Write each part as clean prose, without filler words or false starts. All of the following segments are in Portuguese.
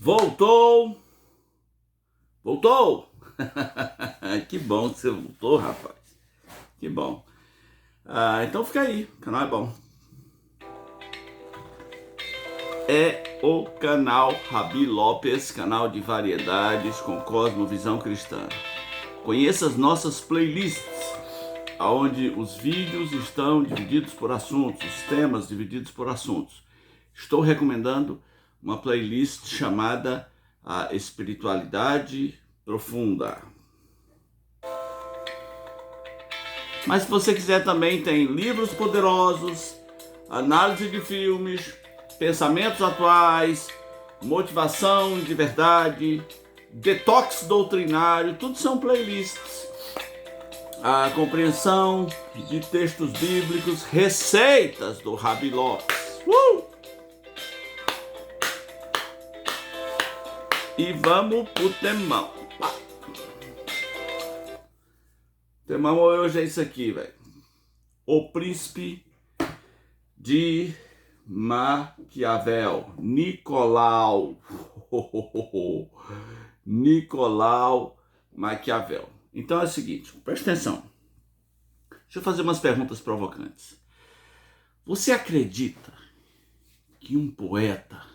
Voltou! Voltou! Que bom que você voltou, rapaz. Que bom. Então fica aí, o canal é bom. É o canal Rabi Lopes, canal de variedades com cosmovisão cristã. Conheça as nossas playlists, onde os vídeos estão divididos por assuntos, os temas divididos por assuntos. Estou recomendando uma playlist chamada A Espiritualidade Profunda. Mas se você quiser também tem livros poderosos, análise de filmes, pensamentos atuais, motivação de verdade, detox doutrinário, tudo são playlists. A compreensão de textos bíblicos, receitas do Rabi Lopes. E vamos pro temão. O temão hoje é isso aqui, velho. O Príncipe de Maquiavel, Nicolau. Nicolau Maquiavel. Então é o seguinte, presta atenção. Deixa eu fazer umas perguntas provocantes. Você acredita que um poeta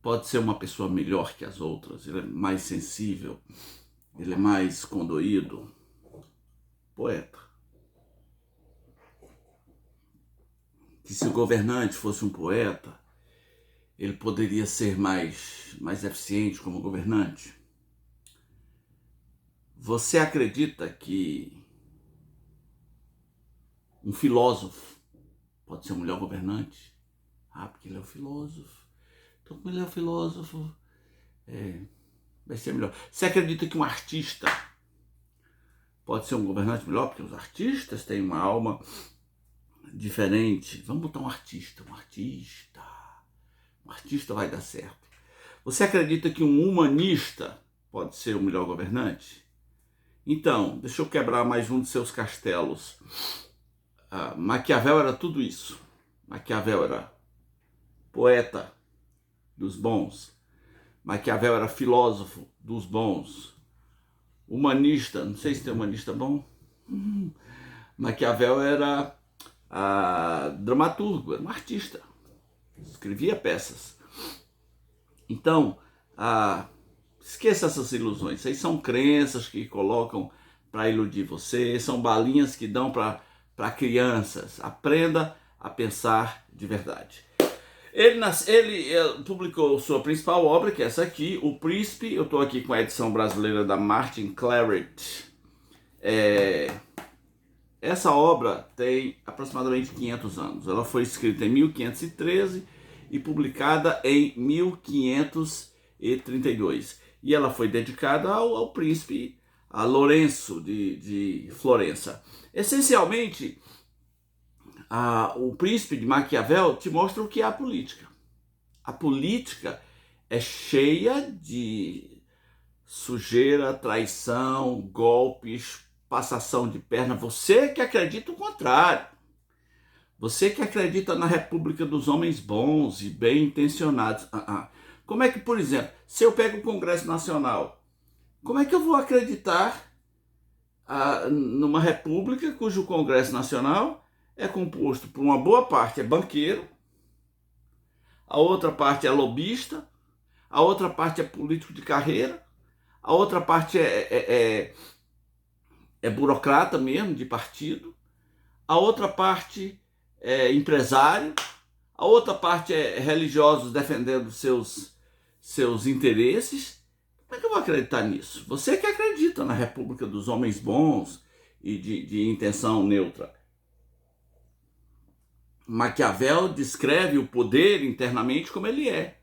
pode ser uma pessoa melhor que as outras? Ele é mais sensível, ele é mais condoído? Poeta. Que se o governante fosse um poeta, ele poderia ser mais eficiente como governante? Você acredita que um filósofo pode ser um melhor governante? Porque ele é um filósofo. Então, como ele é um filósofo, vai ser melhor. Você acredita que um artista pode ser um governante melhor? Porque os artistas têm uma alma diferente. Vamos botar um artista. Um artista vai dar certo. Você acredita que um humanista pode ser o melhor governante? Então, deixa eu quebrar mais um dos seus castelos. Maquiavel era tudo isso. Maquiavel era poeta dos bons. Maquiavel era filósofo dos bons. Humanista, não sei se tem humanista bom. Maquiavel era dramaturgo, era um artista. Escrevia peças. Então, esqueça essas ilusões. Isso aí são crenças que colocam para iludir você. São balinhas que dão para crianças. Aprenda a pensar de verdade. Ele publicou sua principal obra, que é essa aqui, O Príncipe. Eu estou aqui com a edição brasileira da Martin Claret. Essa obra tem aproximadamente 500 anos. Ela foi escrita em 1513 e publicada em 1532. E ela foi dedicada ao príncipe, a Lourenço de Florença. Essencialmente, o Príncipe de Maquiavel te mostra o que é a política. A política é cheia de sujeira, traição, golpes, passação de perna. Você que acredita o contrário. Você que acredita na República dos Homens Bons e bem intencionados. Como é que, por exemplo, se eu pego o Congresso Nacional, como é que eu vou acreditar numa república cujo Congresso Nacional é composto por uma boa parte é banqueiro, a outra parte é lobista, a outra parte é político de carreira, a outra parte é burocrata mesmo, de partido, a outra parte é empresário, a outra parte é religiosos defendendo seus interesses. Como é que eu vou acreditar nisso? Você que acredita na República dos Homens Bons e de intenção neutra. Maquiavel descreve o poder internamente como ele é.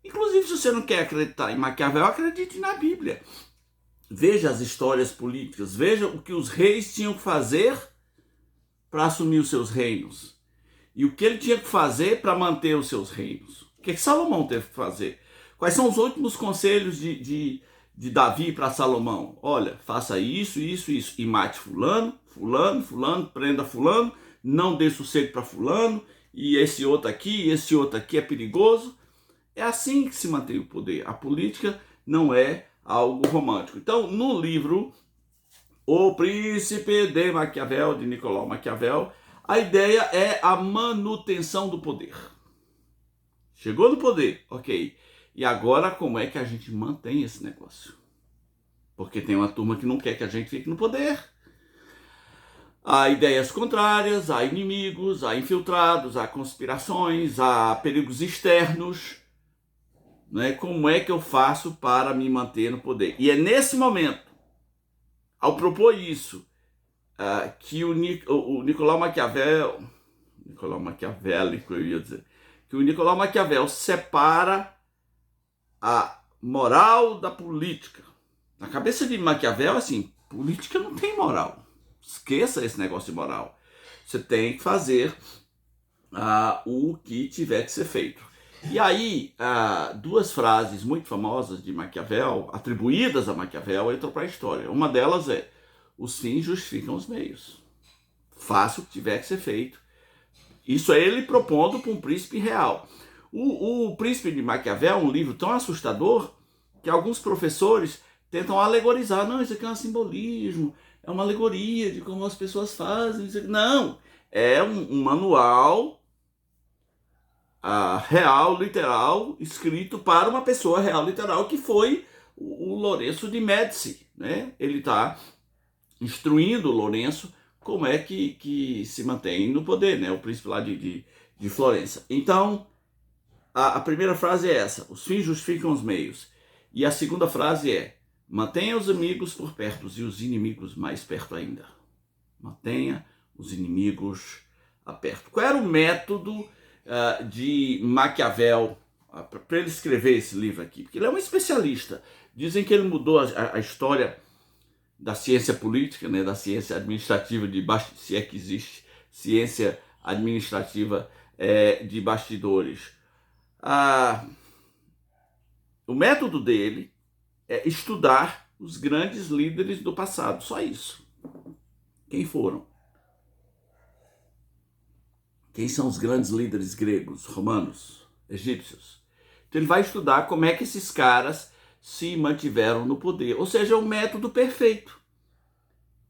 Inclusive, se você não quer acreditar em Maquiavel, acredite na Bíblia. Veja as histórias políticas, veja o que os reis tinham que fazer para assumir os seus reinos. E o que ele tinha que fazer para manter os seus reinos. O que Salomão teve que fazer? Quais são os últimos conselhos de Davi para Salomão? Olha, faça isso, isso, isso. E mate fulano, prenda fulano, não dê sossego para fulano, e esse outro aqui é perigoso. É assim que se mantém o poder. A política não é algo romântico. Então, no livro O Príncipe de Maquiavel, de Nicolau Maquiavel, a ideia é a manutenção do poder. Chegou no poder, ok. E agora como é que a gente mantém esse negócio? Porque tem uma turma que não quer que a gente fique no poder. Há ideias contrárias, há inimigos, há infiltrados, há conspirações, há perigos externos. Né? Como é que eu faço para me manter no poder? E é nesse momento, ao propor isso, que o Nicolau Maquiavélico, eu ia dizer, que o Nicolau Maquiavel separa a moral da política. Na cabeça de Maquiavel, assim, política não tem moral. Esqueça esse negócio de moral. Você tem que fazer o que tiver que ser feito. E aí, duas frases muito famosas de Maquiavel, atribuídas a Maquiavel, entram para a história. Uma delas é: os fins justificam os meios. Faça o que tiver que ser feito. Isso é ele propondo para um príncipe real. O Príncipe de Maquiavel é um livro tão assustador que alguns professores tentam alegorizar. Não, isso aqui é um simbolismo, é uma alegoria de como as pessoas fazem. Não, é um manual real, literal, escrito para uma pessoa real, literal, que foi o Lourenço de Médici. Né? Ele está instruindo o Lourenço como é que se mantém no poder, né? O príncipe lá de Florença. Então, a primeira frase é essa: os fins justificam os meios. E a segunda frase é: mantenha os amigos por perto e os inimigos mais perto ainda. Mantenha os inimigos perto. Qual era o método de Maquiavel para ele escrever esse livro aqui? Porque ele é um especialista. Dizem que ele mudou a história da ciência política, né, da ciência administrativa se é que existe ciência administrativa de bastidores. O método dele é estudar os grandes líderes do passado, só isso. Quem foram? Quem são os grandes líderes gregos, romanos, egípcios? Então ele vai estudar como é que esses caras se mantiveram no poder. Ou seja, é o método perfeito.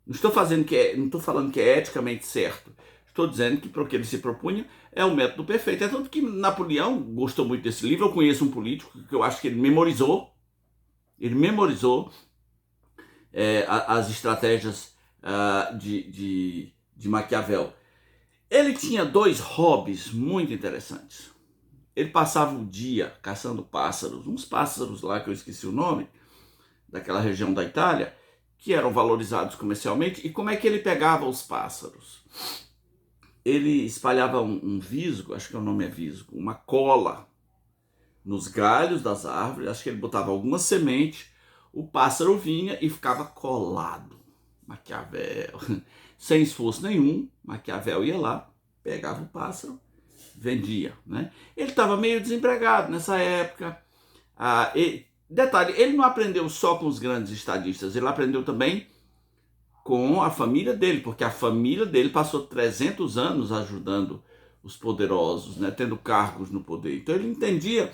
Não estou falando que é eticamente certo. Estou dizendo que para o que ele se propunha é o método perfeito. É tanto que Napoleão gostou muito desse livro. Eu conheço um político que eu acho que ele memorizou as estratégias de Maquiavel. Ele tinha dois hobbies muito interessantes. Ele passava o dia caçando pássaros, uns pássaros lá que eu esqueci o nome, daquela região da Itália, que eram valorizados comercialmente. E como é que ele pegava os pássaros? Ele espalhava um visgo, acho que o nome é visgo, uma cola nos galhos das árvores, acho que ele botava alguma semente, o pássaro vinha e ficava colado. Maquiavel, sem esforço nenhum, Maquiavel ia lá, pegava o pássaro, vendia. Né? Ele estava meio desempregado nessa época. Detalhe, ele não aprendeu só com os grandes estadistas, ele aprendeu também com a família dele, porque a família dele passou 300 anos ajudando os poderosos, né, tendo cargos no poder. Então ele entendia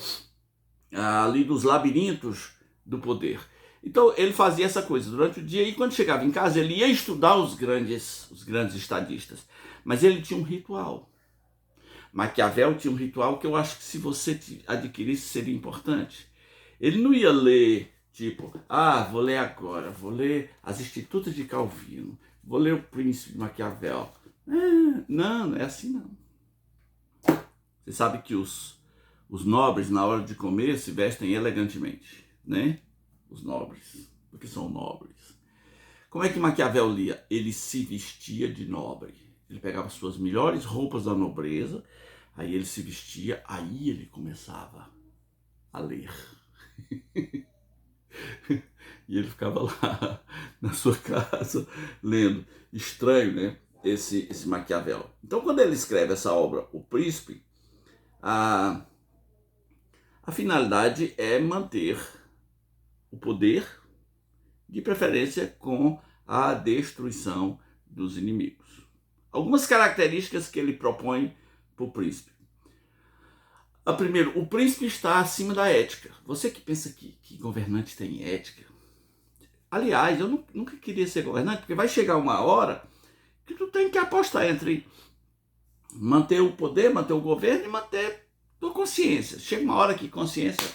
ali dos labirintos do poder. Então ele fazia essa coisa durante o dia e quando chegava em casa ele ia estudar os grandes estadistas. Mas ele tinha um ritual. Maquiavel tinha um ritual que eu acho que se você adquirisse seria importante. Ele não ia ler, tipo, vou ler agora, vou ler As Institutas de Calvino, vou ler O Príncipe de Maquiavel. Não é assim não. Você sabe que os nobres, na hora de comer, se vestem elegantemente, né? Os nobres, porque são nobres. Como é que Maquiavel lia? Ele se vestia de nobre. Ele pegava suas melhores roupas da nobreza, aí ele se vestia, aí ele começava a ler. E ele ficava lá na sua casa lendo. Estranho, né? Esse Maquiavel. Então, quando ele escreve essa obra, O Príncipe, a finalidade é manter o poder, de preferência com a destruição dos inimigos. Algumas características que ele propõe para o príncipe. Primeiro, o príncipe está acima da ética. Você que pensa que governante tem ética. Aliás, eu nunca queria ser governante, porque vai chegar uma hora que tu tem que apostar entre manter o poder, manter o governo e manter tua consciência. Chega uma hora que consciência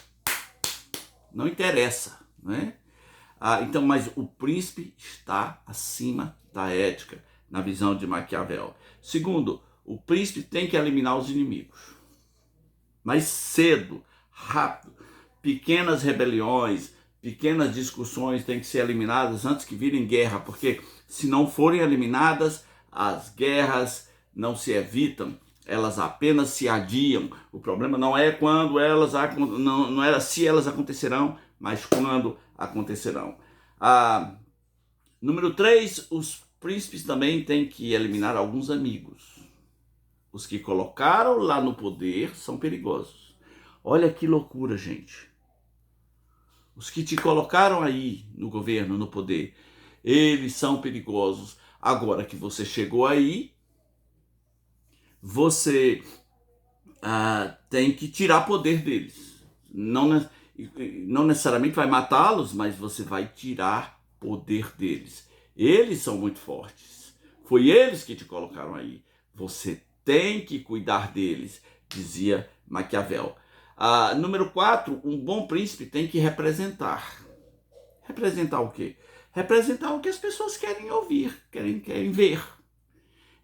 não interessa, né? Então, mas o príncipe está acima da ética, na visão de Maquiavel. Segundo, o príncipe tem que eliminar os inimigos. Mas cedo, rápido. Pequenas rebeliões, pequenas discussões têm que ser eliminadas antes que virem guerra, porque se não forem eliminadas, as guerras não se evitam, elas apenas se adiam. O problema não é quando elas não era se elas acontecerão, mas quando acontecerão. Número 3, os príncipes também têm que eliminar alguns amigos. Os que colocaram lá no poder são perigosos. Olha que loucura, gente. Os que te colocaram aí no governo, no poder, eles são perigosos. Agora que você chegou aí, você tem que tirar poder deles. Não necessariamente vai matá-los, mas você vai tirar poder deles. Eles são muito fortes. Foi eles que te colocaram aí. Você tem que cuidar deles, dizia Maquiavel. Número 4, um bom príncipe tem que representar. Representar o quê? Representar o que as pessoas querem ouvir, querem ver.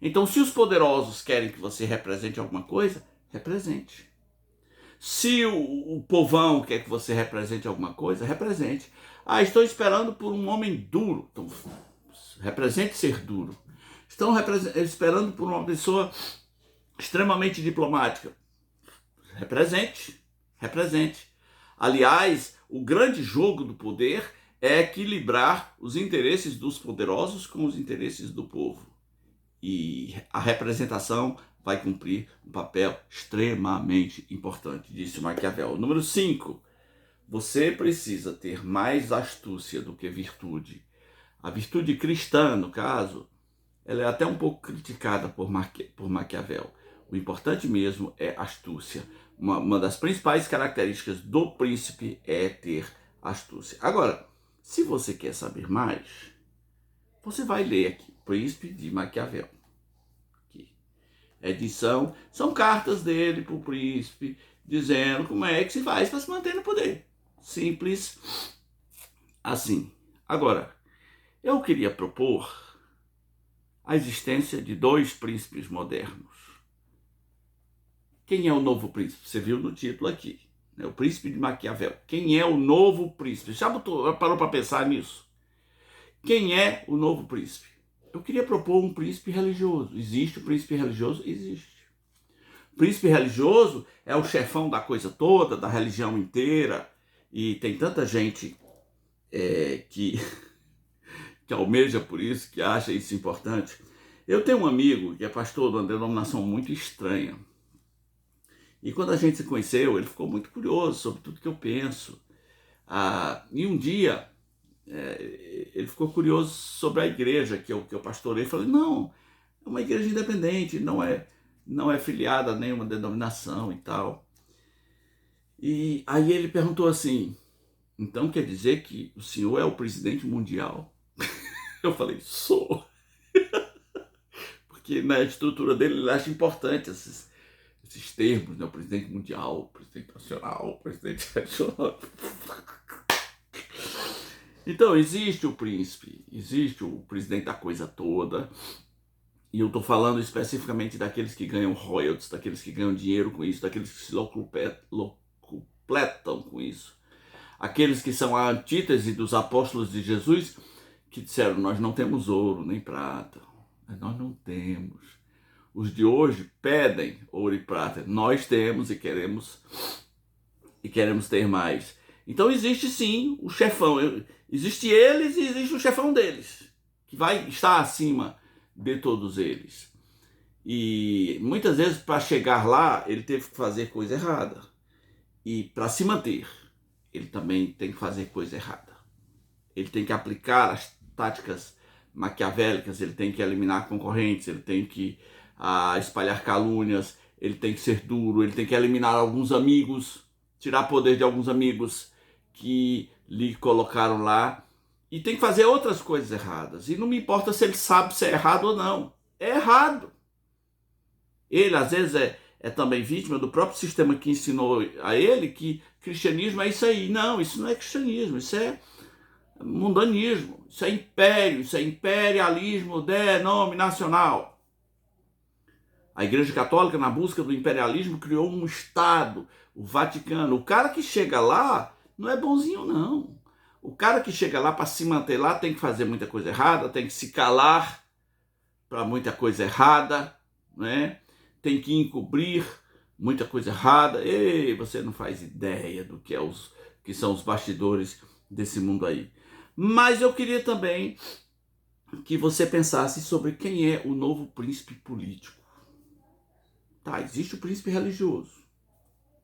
Então, se os poderosos querem que você represente alguma coisa, represente. Se o povão quer que você represente alguma coisa, represente. Estou esperando por um homem duro. Então, represente ser duro. Estão esperando por uma pessoa extremamente diplomática. Represente. Aliás, o grande jogo do poder é equilibrar os interesses dos poderosos com os interesses do povo. E a representação vai cumprir um papel extremamente importante, disse Maquiavel. Número 5, você precisa ter mais astúcia do que virtude. A virtude cristã, no caso, ela é até um pouco criticada por Maquiavel. O importante mesmo é astúcia. Uma das principais características do príncipe é ter astúcia. Agora, se você quer saber mais, você vai ler aqui, Príncipe de Maquiavel. Aqui. Edição, são cartas dele para o príncipe, dizendo como é que se faz para se manter no poder. Simples assim. Agora, eu queria propor a existência de 2 príncipes modernos. Quem é o novo príncipe? Você viu no título aqui, né? O príncipe de Maquiavel. Quem é o novo príncipe? Já parou para pensar nisso? Quem é o novo príncipe? Eu queria propor um príncipe religioso. Existe o príncipe religioso? Existe. O príncipe religioso é o chefão da coisa toda, da religião inteira, e tem tanta gente que almeja por isso, que acha isso importante. Eu tenho um amigo que é pastor de uma denominação muito estranha. E quando a gente se conheceu, ele ficou muito curioso sobre tudo que eu penso. E um dia, ele ficou curioso sobre a igreja que eu pastorei. Eu falei, não, é uma igreja independente, não é filiada a nenhuma denominação e tal. E aí ele perguntou assim, então quer dizer que o senhor é o presidente mundial? Eu falei, sou. Porque na estrutura dele ele acha importante esses termos, né? O presidente mundial, o presidente nacional, o presidente regional. Então, existe o príncipe, existe o presidente da coisa toda, e eu estou falando especificamente daqueles que ganham royalties, daqueles que ganham dinheiro com isso, daqueles que se locupletam com isso. Aqueles que são a antítese dos apóstolos de Jesus, que disseram, nós não temos ouro nem prata, mas nós não temos. Os de hoje pedem ouro e prata, nós temos e queremos ter mais. Então existe sim o chefão, existe eles e existe o chefão deles, que vai estar acima de todos eles. E muitas vezes para chegar lá ele teve que fazer coisa errada. E para se manter, ele também tem que fazer coisa errada. Ele tem que aplicar as táticas maquiavélicas, ele tem que eliminar concorrentes, ele tem que espalhar calúnias, ele tem que ser duro, ele tem que eliminar alguns amigos, tirar poder de alguns amigos que lhe colocaram lá, e tem que fazer outras coisas erradas. E não me importa se ele sabe se é errado ou não. É errado. Ele, às vezes, é também vítima do próprio sistema que ensinou a ele que cristianismo é isso aí. Não, isso não é cristianismo, isso é mundanismo, isso é império, isso é imperialismo denominacional. A Igreja Católica, na busca do imperialismo, criou um Estado, o Vaticano. O cara que chega lá não é bonzinho, não. O cara que chega lá para se manter lá tem que fazer muita coisa errada, tem que se calar para muita coisa errada, né? Tem que encobrir muita coisa errada. Ei, você não faz ideia do que são os bastidores desse mundo aí. Mas eu queria também que você pensasse sobre quem é o novo príncipe político. Tá, existe o príncipe religioso,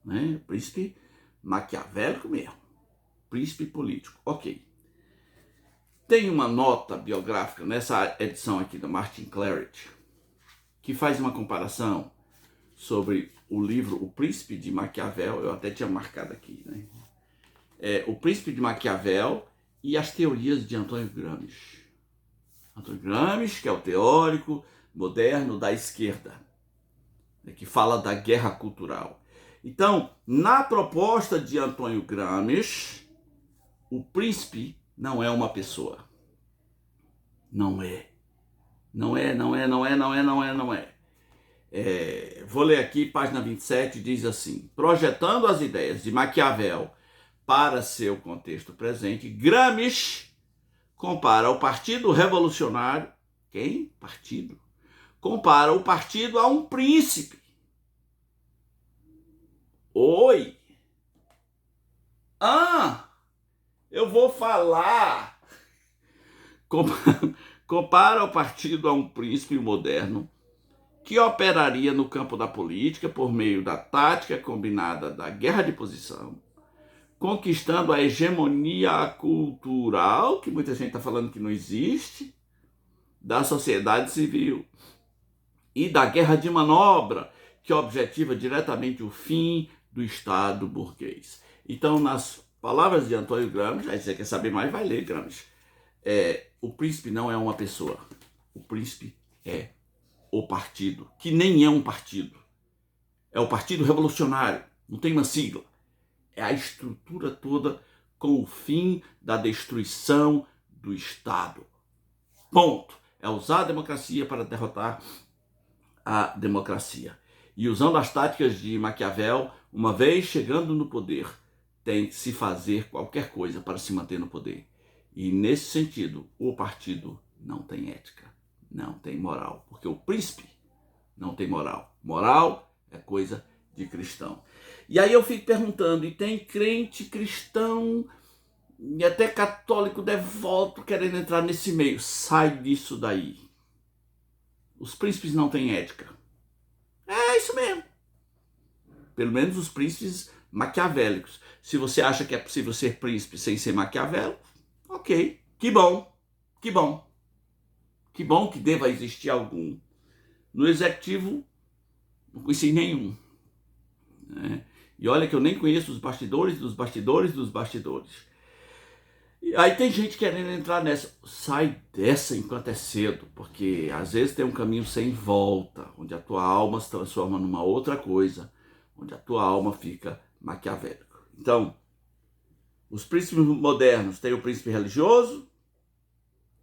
né? O príncipe maquiavélico mesmo. Príncipe político, ok. Tem uma nota biográfica nessa edição aqui do Martin Claridge que faz uma comparação sobre o livro O Príncipe de Maquiavel. Eu até tinha marcado aqui, né? O Príncipe de Maquiavel e as teorias de Antônio Gramsci. Antônio Gramsci, que é o teórico moderno da esquerda, que fala da guerra cultural. Então, na proposta de Antônio Gramsci, o príncipe não é uma pessoa. Não é. Não é. Vou ler aqui, página 27, diz assim: projetando as ideias de Maquiavel para seu contexto presente, Gramsci compara o Partido Revolucionário, quem? Partido? Compara o partido a um príncipe. Oi! Eu vou falar. Compara o partido a um príncipe moderno que operaria no campo da política por meio da tática combinada da guerra de posição, conquistando a hegemonia cultural, que muita gente está falando que não existe, da sociedade civil, e da guerra de manobra, que objetiva diretamente o fim do Estado burguês. Então, nas palavras de Antônio Gramsci, aí você quer saber mais, vai ler Gramsci. O príncipe não é uma pessoa. O príncipe é o partido, que nem é um partido. É o Partido Revolucionário, não tem uma sigla. É a estrutura toda com o fim da destruição do Estado. Ponto. É usar a democracia para derrotar a democracia. E usando as táticas de Maquiavel, uma vez chegando no poder, tem que se fazer qualquer coisa para se manter no poder. E nesse sentido, o partido não tem ética, não tem moral, porque o príncipe não tem moral. Moral é coisa de cristão. E aí eu fico perguntando, e tem crente cristão e até católico devoto querendo entrar nesse meio. Sai disso daí. Os príncipes não têm ética. É isso mesmo. Pelo menos os príncipes maquiavélicos. Se você acha que é possível ser príncipe sem ser maquiavélico, ok. Que bom. Que bom. Que bom que deva existir algum. No executivo, não conheci nenhum. Né? E olha que eu nem conheço os bastidores dos bastidores dos bastidores. E aí tem gente querendo entrar nessa. Sai dessa enquanto é cedo, porque às vezes tem um caminho sem volta, onde a tua alma se transforma numa outra coisa, onde a tua alma fica maquiavélico. Então, os príncipes modernos têm o príncipe religioso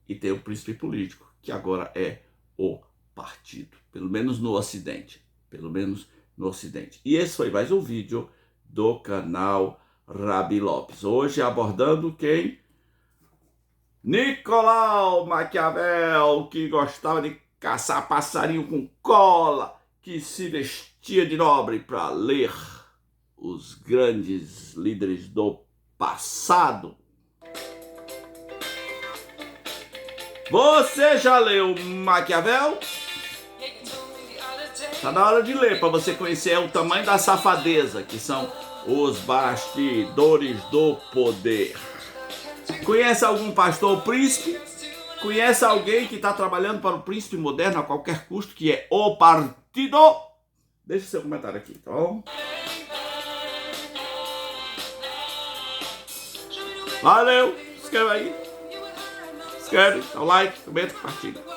e tem o príncipe político, que agora é o partido, pelo menos no Ocidente. Pelo menos no Ocidente. E esse foi mais um vídeo do canal Rabi Lopes. Hoje abordando quem? Nicolau Maquiavel, que gostava de caçar passarinho com cola, que se vestia de nobre para ler os grandes líderes do passado. Você já leu Maquiavel? Tá na hora de ler para você conhecer o tamanho da safadeza, que são os bastidores do poder. Conhece algum pastor príncipe? Conhece alguém que está trabalhando para o príncipe moderno a qualquer custo, que é o partido? Deixe seu comentário aqui, tá bom? Valeu! Se inscreva aí. Se inscreve, dá o like, comenta, compartilha.